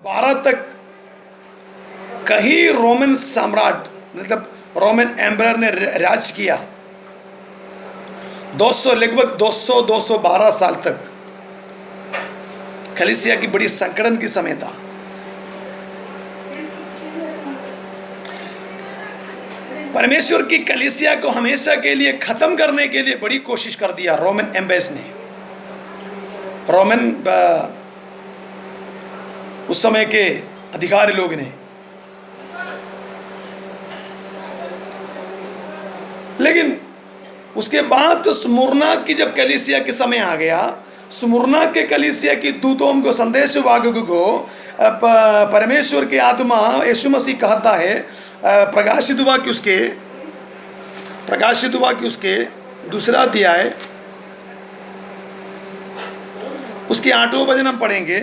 12 तक कई रोमन सम्राट मतलब रोमन एम्परर ने राज किया। 200 लगभग 212 साल तक कलीसिया की बड़ी संकटन की समय था। परमेश्वर की कलीसिया को हमेशा के लिए खत्म करने के लिए बड़ी कोशिश कर दिया रोमन एम्बेस ने, रोमन उस समय के अधिकारी लोग ने। लेकिन उसके बाद तो स्मुरना की जब कलीसिया के समय आ गया, स्मुरना के कलीसिया की दूतों को संदेश वाहकों को परमेश्वर की आत्मा यीशु मसीह कहता है, प्रकाशित हुआ कि उसके दूसरा अध्याय उसके 8वें वचन हम पढ़ेंगे।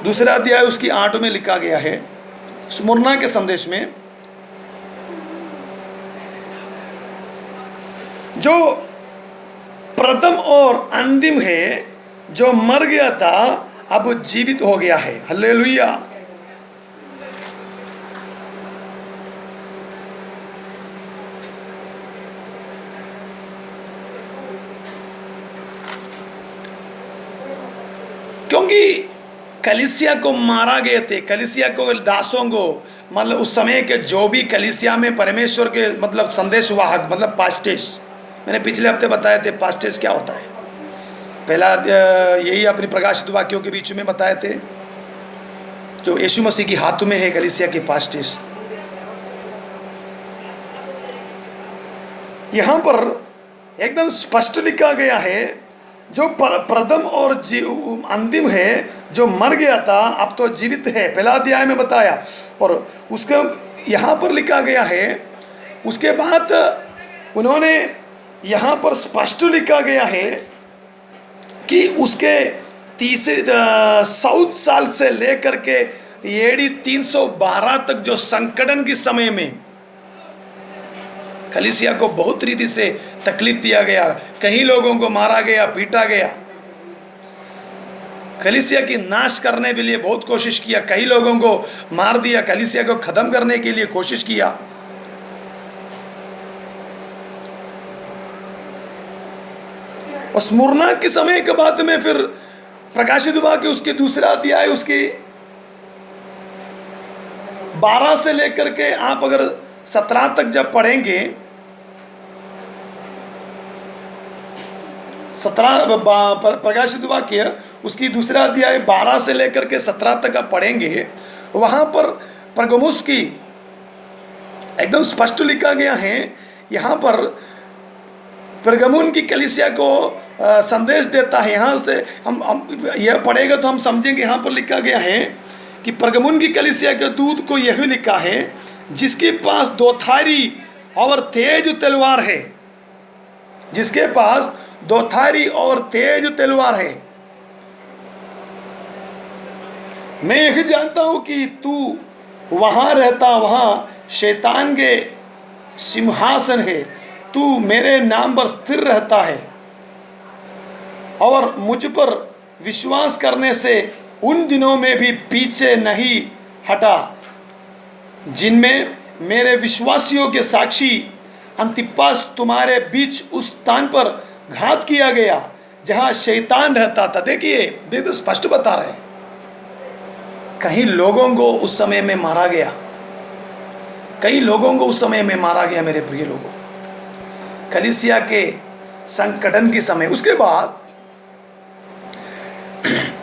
दूसरा अध्याय उसकी 8 में लिखा गया है, स्मुरना के संदेश में, जो प्रथम और अंतिम है, जो मर गया था अब जीवित हो गया है। हालेलुया। क्योंकि कलीसिया को मारा गए थे, कलीसिया को दासों को, मतलब उस समय के जो भी कलीसिया में परमेश्वर के मतलब संदेशवाहक मतलब पास्टेस, मैंने पिछले हफ्ते बताए थे पास्टेस क्या होता है। पहला यही अपनी प्रकाशित वाक्यों के बीच में बताए थे, जो यीशु मसीह की हाथों में है कलीसिया के पास्टेस। यहाँ पर एकदम स्पष्ट लिखा गया है, जो प्रथम और अंतिम है, जो मर गया था अब तो जीवित है, पहला अध्याय में बताया। और उसके यहाँ पर लिखा गया है, उसके बाद उन्होंने यहाँ पर स्पष्ट लिखा गया है कि उसके 100 साल से लेकर के एडी 312 तक जो संकटन के समय में कलीसिया को बहुत रीति से तकलीफ दिया गया, कई लोगों को मारा गया, पीटा गया, कलीसिया की नाश करने के लिए बहुत कोशिश किया, कई लोगों को मार दिया, कलीसिया को खत्म करने के लिए कोशिश किया। और स्मुरना के समय के बाद में फिर प्रकाशित हुआ कि उसके दूसरा अध्याय उसकी 12 से लेकर के आप अगर 17 तक जब पढ़ेंगे, 17 प्रकाशित वाक्य उसकी दूसरा अध्याय 12 से लेकर के 17 तक आप पढ़ेंगे, वहाँ पर परगमुस की एकदम स्पष्ट लिखा गया है। यहाँ पर परगमुन की कलीसिया को संदेश देता है। यहाँ से हम यह पढ़ेगा तो हम समझेंगे, यहाँ पर लिखा गया है कि परगमुन की कलीसिया के दूत को यही लिखा है, जिसके पास 2 धारी और तेज तलवार है, जिसके पास 2 धारी और तेज तलवार है। मैं यही जानता हूं कि तू वहां रहता, वहां शैतान के सिंहासन है, तू मेरे नाम पर स्थिर रहता है और मुझ पर विश्वास करने से उन दिनों में भी पीछे नहीं हटा, जिनमें मेरे विश्वासियों के साक्षी अंतिपास तुम्हारे बीच उस स्थान पर घात किया गया जहां शैतान रहता था। देखिए तो स्पष्ट बता रहे हैं, कई लोगों को उस समय में मारा गया, कई लोगों को उस समय में मारा गया मेरे प्रिय लोगों, कलीसिया के संकटन के समय। उसके बाद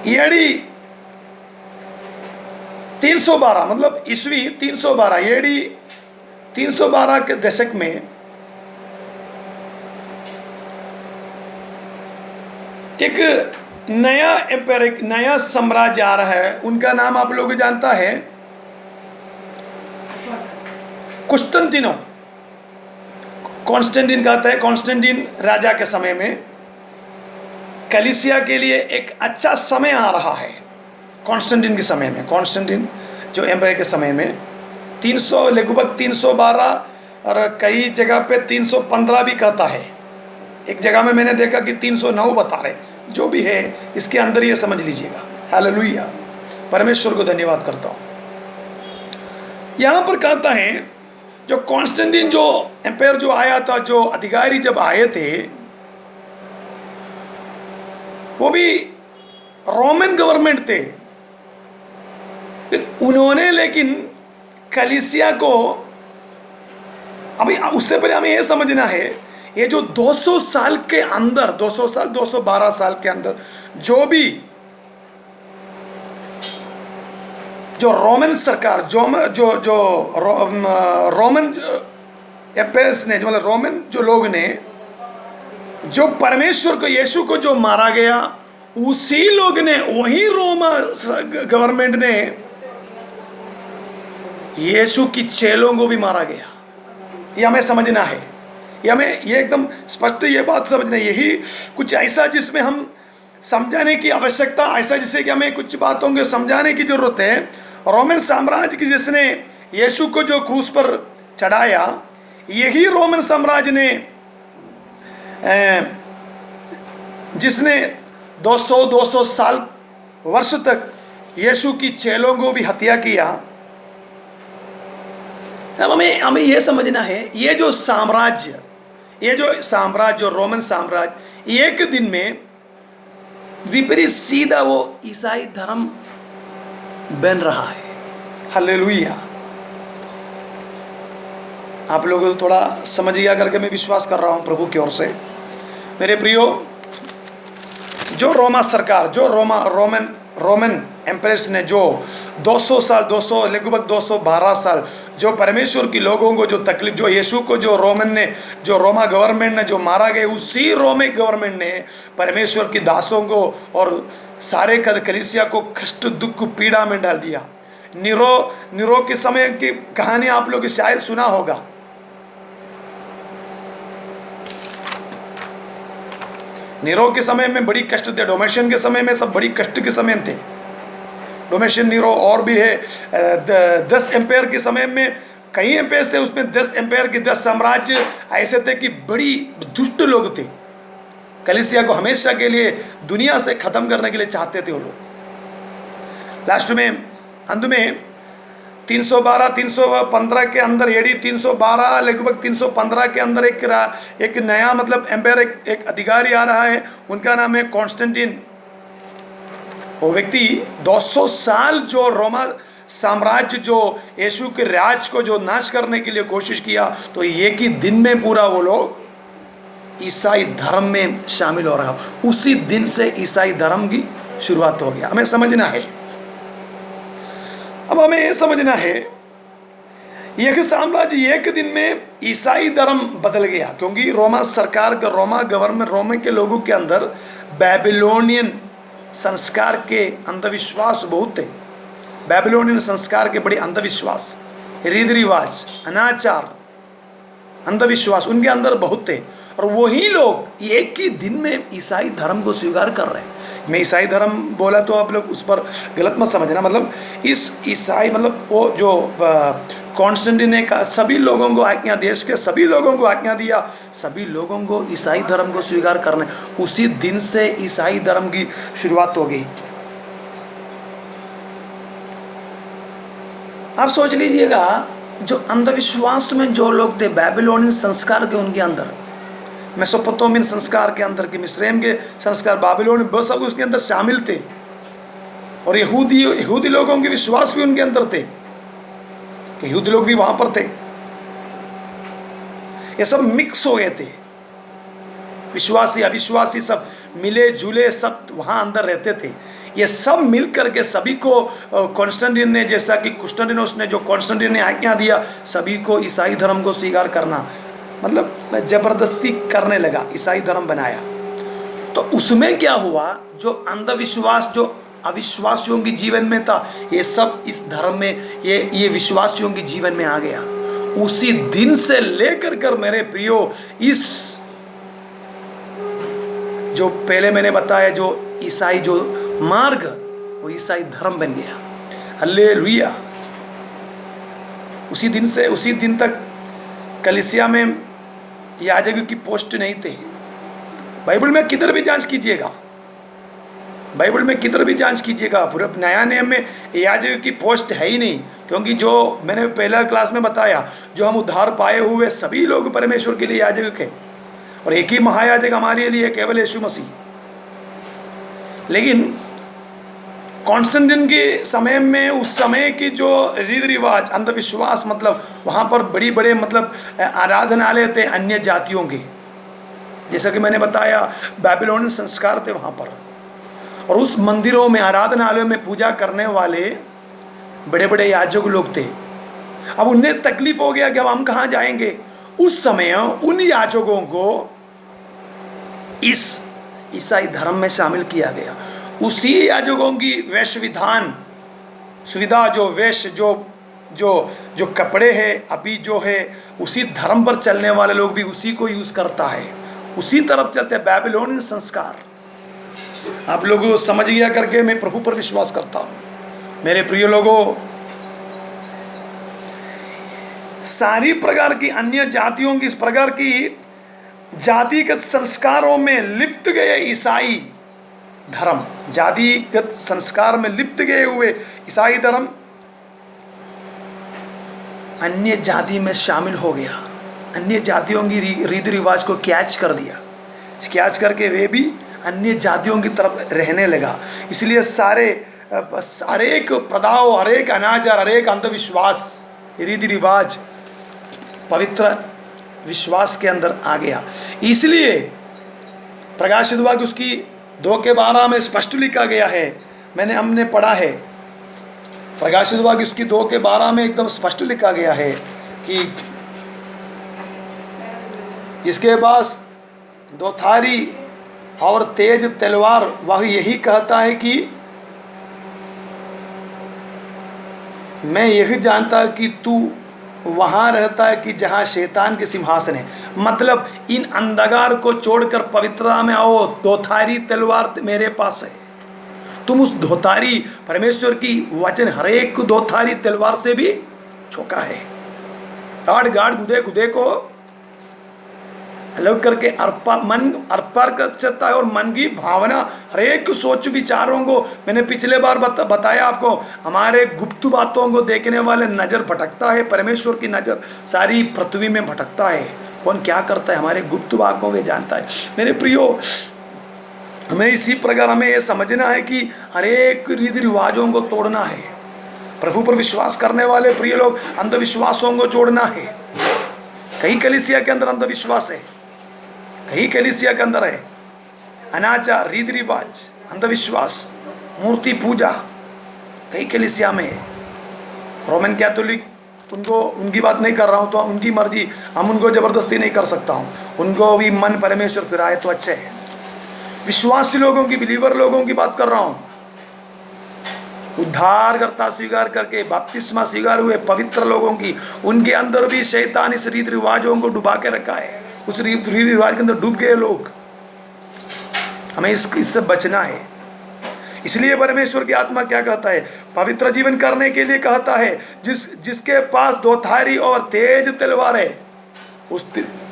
एडी 312 मतलब ईस्वी 312 एडी 312 के दशक में एक नया एम्पायर, एक नया साम्राज्य आ रहा है। उनका नाम आप लोग जानता है, कुस्टन्टिनो। कॉन्स्टेंटिन कहता है, कॉन्स्टेंटिन राजा के समय में कलीसिया के लिए एक अच्छा समय आ रहा है। कॉन्स्टेंटिन के समय में, कॉन्स्टेंटिन जो एम्पायर के समय में 300 लगभग 312 और कई जगह पे 315 भी कहता है एक जगह में मैंने देखा कि 309 बता रहे, जो भी है इसके अंदर ये समझ लीजिएगा। हालेलुया, परमेश्वर को धन्यवाद करता हूँ। यहाँ पर कहता है जो कॉन्स्टेंटिन जो एम्पायर जो आया था, जो अधिकारी जब आए थे, वो भी रोमन गवर्नमेंट थे। उन्होंने लेकिन कलीसिया को, अभी उससे पहले हमें यह समझना है, ये जो 200 साल के अंदर, 200 साल 212 साल के अंदर जो भी जो रोमन सरकार, जो रोमन एम्पायर्स ने, मतलब रोमन जो लोग ने, जो परमेश्वर को, यीशु को जो मारा गया, उसी लोग ने, वही रोमा गवर्नमेंट ने यीशु की चेलों को भी मारा गया। ये हमें समझना है, ये हमें ये एकदम स्पष्ट ये बात समझना है। यही कुछ ऐसा जिसमें हम समझाने की आवश्यकता, ऐसा जिससे कि हमें कुछ बातों को समझाने की जरूरत है। रोमन साम्राज्य की जिसने यीशु को जो क्रूस पर चढ़ाया, यही रोमन साम्राज्य ने जिसने 200 साल वर्ष तक यीशु की चेलों को भी हत्या किया। अब हमें यह समझना है, ये जो साम्राज्य, जो रोमन साम्राज्य, एक दिन में विपरीत सीधा वो ईसाई धर्म बन रहा है। हालेलुया, आप लोगों को थोड़ा समझिएगा करके मैं विश्वास कर रहा हूँ प्रभु की ओर से। मेरे प्रियो, जो रोमा सरकार, जो रोमन एम्प्रेस ने जो 200 साल, लगभग 212 साल जो परमेश्वर की लोगों को जो तकलीफ, जो यीशु को जो रोमा गवर्नमेंट ने जो मारा गया, उसी रोमिक गवर्नमेंट ने परमेश्वर की दासों को और सारे कलीसिया को कष्ट, दुख, पीड़ा में डाल दिया। नीरो के समय की कहानी आप लोग शायद सुना होगा। नीरो के समय में बड़ी कष्ट थे, डोमेशियन के समय में सब बड़ी कष्ट के समय थे। डोमेशियन, नीरो और भी है, 10 एम्पायर के समय में कई एम्पायर थे, उसमें 10 एम्पायर के 10 साम्राज्य ऐसे थे कि बड़ी दुष्ट लोग थे। कलीसिया को हमेशा के लिए दुनिया से खत्म करने के लिए चाहते थे वो लोग। लास्ट में, अंत में 315 के अंदर, एडी 312 लगभग 315 के अंदर एक नया मतलब एम्पायर, एक अधिकारी आ रहा है, उनका नाम है कॉन्स्टेंटिन। वो व्यक्ति 200 साल जो रोमा साम्राज्य, जो यीशु के राज को जो नाश करने के लिए कोशिश किया, तो एक ही दिन में पूरा वो लोग ईसाई धर्म में शामिल हो रहा। उसी दिन से ईसाई धर्म की शुरुआत हो गया। हमें समझना है, अब हमें यह समझना है, यह साम्राज्य एक दिन में ईसाई धर्म बदल गया, क्योंकि रोमा सरकार का, रोमा गवर्नमेंट, रोमे के लोगों के अंदर बैबिलोनियन संस्कार के अंधविश्वास बहुत थे। बैबिलोनियन संस्कार के बड़े अंधविश्वास, रीति रिवाज, अनाचार, अंधविश्वास उनके अंदर बहुत थे। और वही लोग एक ही दिन में ईसाई धर्म को स्वीकार कर रहे हैं। मैं ईसाई धर्म बोला तो आप लोग उस पर गलत मत समझना, मतलब इस ईसाई मतलब वो जो कॉन्स्टेंटिन ने का सभी लोगों को आज्ञा, देश के सभी लोगों को आज्ञा दिया, सभी लोगों को ईसाई धर्म को स्वीकार करने। उसी दिन से ईसाई धर्म की शुरुआत हो गई। आप सोच लीजिएगा, जो अंधविश्वास में जो लोग थे, बैबिलोनियन संस्कार के उनके अंदर, मेसोपोटामियन संस्कार के अंदर के, मिस्रैम के संस्कार, बाबिलोन, वो सब उसके अंदर शामिल थे। और यहूदी लोगों के विश्वास भी उनके अंदर थे, कि यहूदी लोग भी वहां पर थे। ये सब मिक्स हो गए थे, विश्वासी अविश्वासी सब मिले जुले सब वहां अंदर रहते थे। ये सब मिल करके सभी को कॉन्स्टेंटिन ने, जैसा कि कुस्टुदिनोस ने, जो कॉन्स्टेंटिन ने आज्ञा दिया, सभी को ईसाई धर्म को स्वीकार करना, मतलब जबरदस्ती करने लगा, ईसाई धर्म बनाया। तो उसमें क्या हुआ, जो अंधविश्वास, जो अविश्वासियों के जीवन में था, ये सब इस धर्म में, ये विश्वासियों के जीवन में आ गया। उसी दिन से लेकर कर मेरे प्रियो, इस जो पहले मैंने बताया जो ईसाई जो मार्ग, वो ईसाई धर्म बन गया। हालेलुया। उसी दिन से, उसी दिन तक कलीसिया में याजक की पोस्ट नहीं थे, बाइबल में किधर भी जांच कीजिएगा, बाइबल में किधर भी जांच कीजिएगा, पूरे नया नियम में याजक की पोस्ट है ही नहीं। क्योंकि जो मैंने पहला क्लास में बताया, जो हम उद्धार पाए हुए सभी लोग परमेश्वर के लिए याजक है, और एक ही महायाजक हमारे लिए केवल यीशु मसीह। लेकिन कॉन्स्टेंटिन के समय में, उस समय की जो रीति रिवाज, अंधविश्वास, मतलब वहाँ पर बड़ी बड़े मतलब आराधनालय थे अन्य जातियों के, जैसा कि मैंने बताया बेबीलोनियन संस्कार थे वहाँ पर, और उस मंदिरों में, आराधनालयों में पूजा करने वाले बड़े बड़े याजक लोग थे। अब उन्हें तकलीफ हो गया कि अब हम कहाँ जाएंगे। उस समय उन याजकों को इस ईसाई धर्म में शामिल किया गया। उसी याजकों की वेश विधान सुविधा, जो वेश, जो कपड़े हैं अभी जो है, उसी धर्म पर चलने वाले लोग भी उसी को यूज़ करता है, उसी तरफ चलते हैं, बेबीलोनियन संस्कार। आप लोग समझ गया करके मैं प्रभु पर विश्वास करता हूँ। मेरे प्रिय लोगों, सारी प्रकार की अन्य जातियों की, इस प्रकार की जातिगत संस्कारों में लिप्त गए ईसाई धर्म, जातिगत संस्कार में लिप्त गए हुए ईसाई धर्म अन्य जाति में शामिल हो गया, अन्य जातियों की रीति रिवाज को कैच कर दिया, कैच करके वे भी अन्य जातियों की तरफ रहने लगा। इसलिए हर एक प्रदाव, हर एक अनाचार, हर एक अंधविश्वास, रीति रिवाज पवित्र विश्वास के अंदर आ गया। इसलिए प्रकाशित वाक्य उसकी 2:12 में स्पष्ट लिखा गया है, हमने पढ़ा है, प्रकाशित वाक्य उसकी 2:12 में एकदम स्पष्ट लिखा गया है कि जिसके पास दोधारी और तेज तलवार, वह यही कहता है कि मैं यही जानता कि तू वहाँ रहता है कि जहाँ शैतान के सिंहासन है। मतलब इन अंधकार को छोड़कर पवित्रता में आओ, दोधारी तलवार मेरे पास है। तुम उस दोधारी परमेश्वर की वचन हर एक दोधारी तलवार से भी छोका है। गाड़ गाड़ गुदे गुदे को अलग करके मन अर्पण कर सकता है, और मन की भावना, हर एक सोच विचारों को, मैंने पिछले बार बताया आपको, हमारे गुप्त बातों को देखने वाले नज़र भटकता है, परमेश्वर की नज़र सारी पृथ्वी में भटकता है। कौन क्या करता है हमारे गुप्त बातों को जानता है। मेरे प्रियो, हमें इसी प्रकार हमें ये समझना है कि हर एक रीति रिवाजों को तोड़ना है। प्रभु पर विश्वास करने वाले प्रिय लोग अंधविश्वासों को जोड़ना है। कई कलीसिया के अंदर अंधविश्वास है, कई कलीसिया के अंदर है अनाचार, रीति रिवाज, अंधविश्वास, मूर्ति पूजा, कई कलीसिया में है। रोमन कैथोलिक, उनको, उनकी बात नहीं कर रहा हूँ, तो उनकी मर्जी, हम उनको ज़बरदस्ती नहीं कर सकता हूँ, उनको भी मन परमेश्वर फिराए तो अच्छे है। विश्वासी लोगों की, बिलीवर लोगों की बात कर रहा हूँ, उद्धारकर्ता स्वीकार करके बपतिस्मा स्वीकार हुए पवित्र लोगों की, उनके अंदर भी शैतान इस रीति रिवाजों को डुबा के रखा है। उस रीति रिवाज के अंदर डूब गए लोग। हमें इससे बचना है। इसलिए परमेश्वर की आत्मा क्या कहता है, पवित्र जीवन करने के लिए कहता है, जिसके पास दोधारी और तेज तलवार है, उस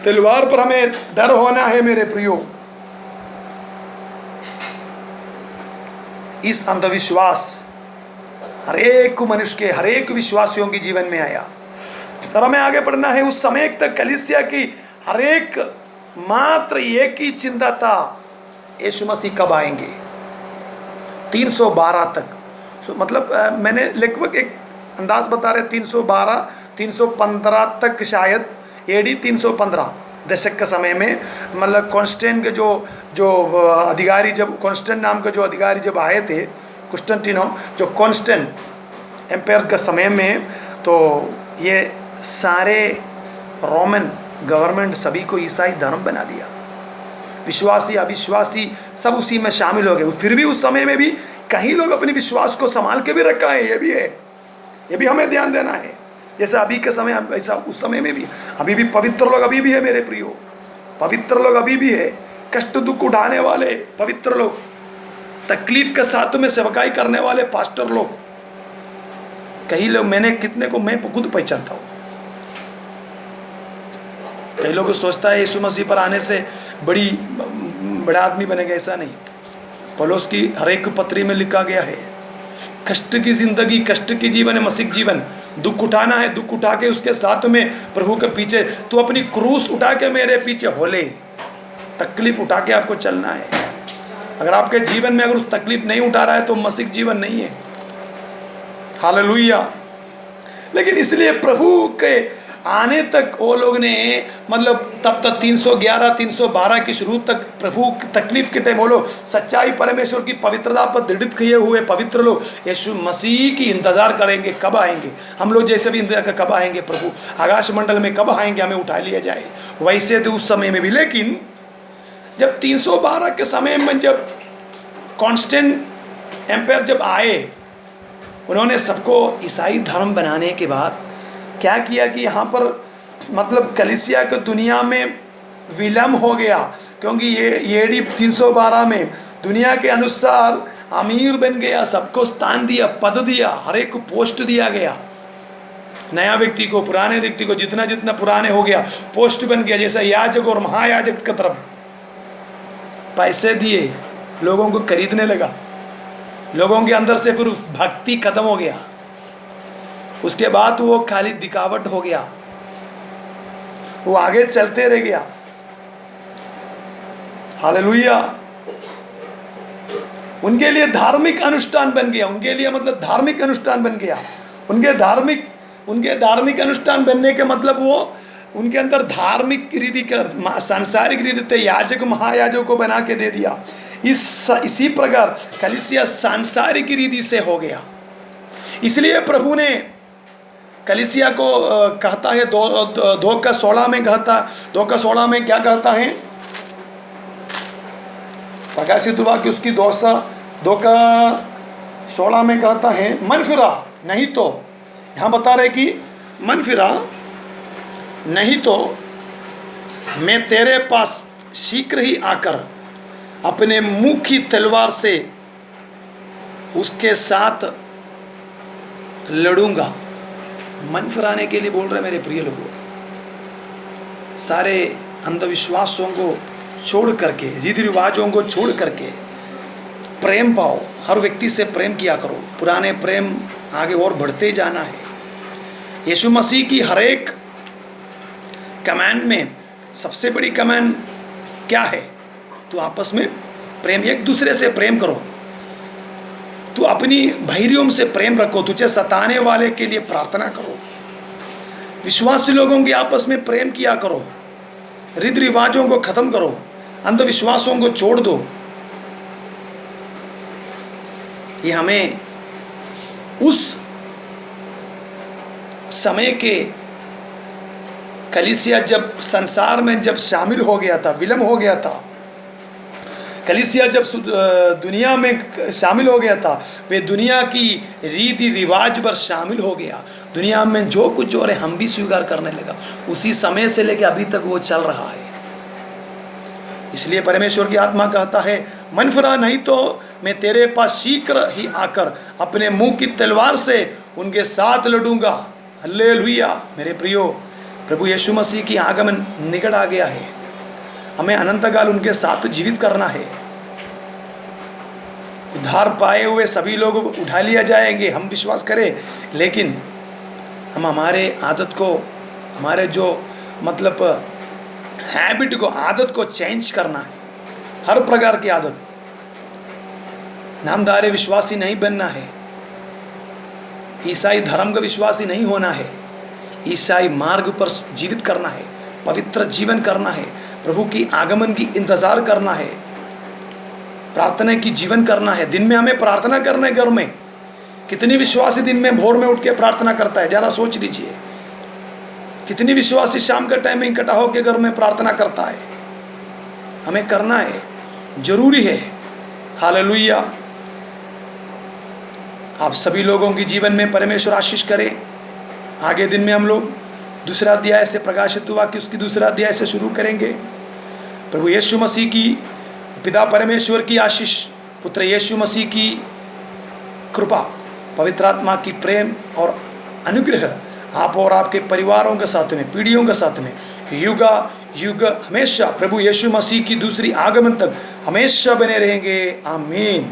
तलवार पर हमें डर होना है। मेरे प्रियो, इस अंधविश्वास हर एक मनुष्य के, हर एक विश्वासियों के जीवन में आया, और हमें आगे बढ़ना है। उस समय तक कलीसिया की हर एक मात्र एक ही चिंता था, यीशु मसीह कब आएंगे। 312 तक, मतलब मैंने लगभग एक अंदाज बता रहे, 312 315 तक, शायद एडी 315 दशक के समय में, मतलब कॉन्स्टेंट के जो अधिकारी, जब कॉन्स्टेंट नाम के जो अधिकारी जब आए थे, कुस्टन्टिनो, जो कॉन्स्टेंट एम्पायर के समय में, तो ये सारे रोमन गवर्नमेंट सभी को ईसाई धर्म बना दिया। विश्वासी अविश्वासी सब उसी में शामिल हो गए। फिर भी उस समय में भी कई लोग अपने विश्वास को संभाल के भी रखा है। ये भी है, ये भी हमें ध्यान देना है। जैसे अभी के समय, ऐसा उस समय में भी, अभी भी पवित्र लोग अभी भी है मेरे प्रियो, पवित्र लोग अभी भी है। कष्ट दुख उठाने वाले पवित्र लोग, तकलीफ के साथ में सेवकाई करने वाले पास्टर लोग, कई लोग, मैंने कितने को मैं खुद पहचानता हूँ। कई लोग सोचता है यीशु मसीह पर आने से बड़ी बड़ा आदमी बनेगा, ऐसा नहीं। पौलुस की हर एक पत्री में लिखा गया है, कष्ट की जिंदगी, कष्ट की जीवन है, मसीह जीवन। दुख उठाना है, दुख उठा के उसके साथ में प्रभु के पीछे, तू अपनी क्रूस उठा के मेरे पीछे हो ले। तकलीफ उठा के आपको चलना है। अगर आपके जीवन में अगर उस तकलीफ नहीं उठा रहा है तो मसीह जीवन नहीं है। हालेलुया। लेकिन इसलिए प्रभु के आने तक वो लोग ने, मतलब तब तक 311 312 की शुरू तक प्रभु की तकलीफ के टाइम वो लोग सच्चाई, परमेश्वर की पवित्रता पर दृढ़ किए हुए पवित्र लोग यीशु मसीह की इंतजार करेंगे, कब आएंगे। हम लोग जैसे भी इंतजार कब आएंगे प्रभु, आकाश मंडल में कब आएंगे, हमें उठा लिया जाए। वैसे तो उस समय में भी, लेकिन जब 312 के समय में जब कॉन्स्टेंट एम्पायर जब आए, उन्होंने सबको ईसाई धर्म बनाने के बाद क्या किया कि यहाँ पर मतलब कलीसिया के दुनिया में विलम्ब हो गया, क्योंकि ये AD 312 में दुनिया के अनुसार अमीर बन गया, सबको स्थान दिया, पद दिया, हर एक को पोस्ट दिया गया। नया व्यक्ति को, पुराने व्यक्ति को, जितना जितना पुराने हो गया पोस्ट बन गया। जैसा याजक और महायाजक की तरफ पैसे दिए, लोगों को खरीदने लगा, लोगों के अंदर से फिर भक्ति खत्म हो गया। उसके बाद वो खाली दिखावट हो गया, वो आगे चलते रह गया। हालेलुया। उनके लिए धार्मिक अनुष्ठान बन गया, उनके लिए मतलब धार्मिक अनुष्ठान बन गया। उनके धार्मिक अनुष्ठान बनने के मतलब वो उनके अंदर धार्मिक रीति का, सांसारिक रीति थे, याजक महायाजक को बना के दे दिया। इसी प्रकार कलीसिया सांसारिक रीति से हो गया। इसलिए प्रभु ने कलीसिया को कहता है 2:16 में कहता, 2:16 में क्या कहता है, प्रकाशित वाक्य उसकी 2:16 में कहता है, मन फिरा नहीं तो, यहाँ बता रहे कि मन फिरा नहीं तो मैं तेरे पास शीघ्र ही आकर अपने मुंह की तलवार से उसके साथ लड़ूंगा। मन फिराने के लिए बोल रहे मेरे प्रिय लोगों, सारे अंधविश्वासों को छोड़ करके, रीति रिवाजों को छोड़ करके प्रेम पाओ, हर व्यक्ति से प्रेम किया करो। पुराने प्रेम आगे और बढ़ते जाना है। यीशु मसीह की हर एक कमांड में सबसे बड़ी कमांड क्या है? तो आपस में प्रेम, एक दूसरे से प्रेम करो। तू अपनी भाइयों से प्रेम रखो, तुझे सताने वाले के लिए प्रार्थना करो। विश्वासी लोगों के आपस में प्रेम किया करो। रीति रिवाजों को खत्म करो, अंधविश्वासों को छोड़ दो। ये हमें उस समय के कलीसिया जब संसार में जब शामिल हो गया था, विलम्ब हो गया था, कलीसिया जब दुनिया में शामिल हो गया था, वे दुनिया की रीति रिवाज पर शामिल हो गया। दुनिया में जो कुछ हो रहा है हम भी स्वीकार करने लगा। उसी समय से लेकर अभी तक वो चल रहा है। इसलिए परमेश्वर की आत्मा कहता है, मन फिरा नहीं तो मैं तेरे पास शीघ्र ही आकर अपने मुंह की तलवार से उनके साथ लड़ूंगा। हालेलुया। मेरे प्रियो, प्रभु यीशु मसीह की आगमन निकट आ गया है। हमें अनंत काल उनके साथ जीवित करना है। उद्धार पाए हुए सभी लोग उठा लिया जाएंगे, हम विश्वास करें। लेकिन हम हमारे आदत को, हमारे जो मतलब हैबिट को, आदत को चेंज करना है। हर प्रकार की आदत। नामधारी विश्वासी नहीं बनना है, ईसाई धर्म का विश्वासी नहीं होना है, ईसाई मार्ग पर जीवित करना है, पवित्र जीवन करना है, प्रभु की आगमन की इंतजार करना है, प्रार्थना की जीवन करना है। दिन में हमें प्रार्थना करना है। घर में कितनी विश्वासी दिन में भोर में उठ के प्रार्थना करता है, जरा सोच लीजिए। कितनी विश्वासी शाम का टाइम में इकट्ठा होकर घर में प्रार्थना करता है। हमें करना है, जरूरी है। हालेलुया। आप सभी लोगों के जीवन में परमेश्वर आशीष करे। आगे दिन में हम लोग दूसरा अध्याय से, प्रकाशित हुआ कि उसकी दूसरा अध्याय से शुरू करेंगे। प्रभु यीशु मसीह की, पिता परमेश्वर की आशीष, पुत्र यीशु मसीह की कृपा, पवित्र आत्मा की प्रेम और अनुग्रह आप और आपके परिवारों के साथ में, पीढ़ियों के साथ में युगा युग हमेशा प्रभु यीशु मसीह की दूसरी आगमन तक हमेशा बने रहेंगे। आमीन।